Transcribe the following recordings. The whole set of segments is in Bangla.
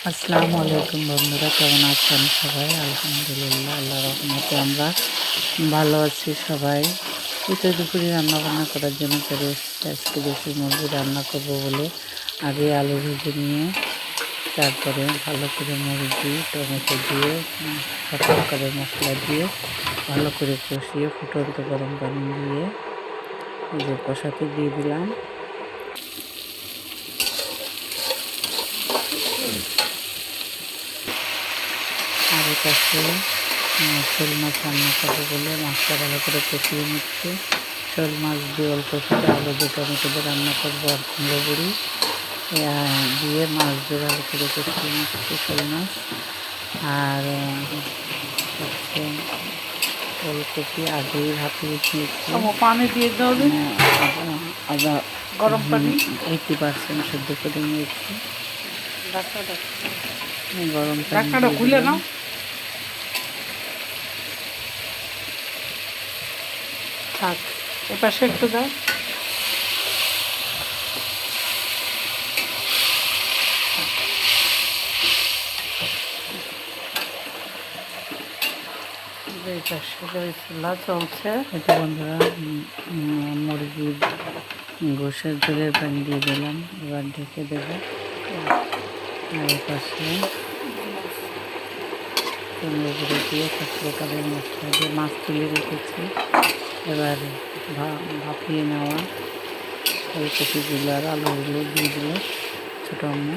আসসালামু আলাইকুম বন্ধুরা, কেমন আছেন সবাই? আলহামদুলিল্লাহ, আল্লাহ রহমতে আমরা ভালো আছি সবাই। দুপুরে দুপুরে রান্নাবান্না করার জন্য চলে এসেছি। আজকে দেশি মুরগি রান্না করব বলে আগে আলু ভেজে নিয়ে তারপরে ভালো করে মুরগি টমেটো দিয়ে সব প্রকারের মশলা দিয়ে ভালো করে কষিয়ে ফুটন্ত গরম পানি দিয়ে এই যে কষাতে দিয়ে দিলাম। আর এই পাশে শোল মাছ রান্না করবো বলে মাছটা ভালো করে কষিয়ে নিচ্ছে। শোল মাছ দিয়ে অল্প করে আলু দিয়ে টমেটো দিয়ে রান্না করবো আর কুমড়ো বড়ি দিয়ে মাছ দিয়ে ভালো করে কষিয়ে নিচ্ছে শোল মাছ। আর হচ্ছে ফুলকপি আগেই ভাপিয়ে নিয়েছি, পানি দিয়ে দাও, আবার গরম পানি 80% সেদ্ধ করে নিয়েছি। গরম ঢাকনাটা পানি খুলে নাও। থাক, এপাশে একটু দাও। চুলা চলছে। এটা বন্ধুরা মুরগির গোশের ঝোলের পানি দিয়ে দিলাম, এবার ঢেকে দেবো। আর এ পাশে কুমড়ো গুঁড়ো দিয়ে সব প্রকারের মশলা দিয়ে মাছ তুলে রেখেছি। এবার ভাপিয়ে নেওয়া ফুলকপিগুলো আর আলুগুলো দিয়ে দিল ছোটো আম্মু।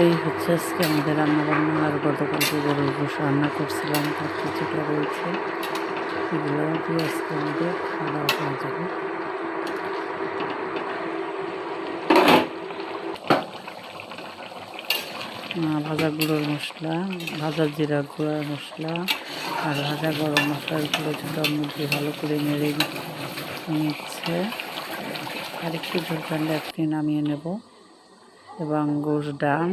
এই হচ্ছে আজকে আমাদের রান্নাবান্না। আর গতকালকে গরুর গোশ রান্না করছিলাম, তার কিছুটা রয়েছে, এগুলো দিয়ে আজকে আমাদের খাওয়া দাওয়া হয়ে যাবে। ভাজা গুঁড়োর মশলা, ভাজা জিরা গুঁড়োর মশলা আর ভাজা গরম মশলার গুঁড়ো ছোটোর মধ্যে ভালো করে নেড়ে নিচ্ছে। আর একটু ঝোল টানলে একটি নামিয়ে নেব। এবং গোশ ডান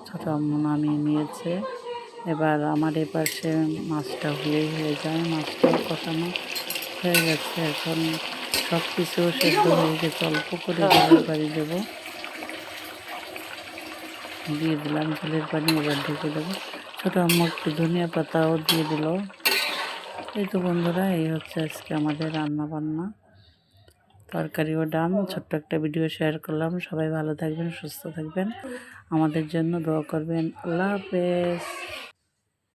ছোটো আম্মু নামিয়ে নিয়েছে। এবার আমার এপাশে মাছটা হয়ে যায়, মাছটাও কষানো হয়ে গেছে। এখন সব কিছু সেদ্ধ হয়ে গেছে, অল্প করে ঝোলের পানি দেবো, দিয়ে দিলাম ঝোলের পানি। এবার ঢেকে দেবো। ছোটো আম্মু একটু ধনিয়া পাতাও দিয়ে দিল। এই তো বন্ধুরা, এই হচ্ছে আজকে আমাদের রান্না বান্না, তরকারি ও ডাল। ছোট্ট একটা ভিডিও শেয়ার করলাম। সবাই ভালো থাকবেন, সুস্থ থাকবেন, আমাদের জন্য দোয়া করবেন। আল্লাহ হাফেজ।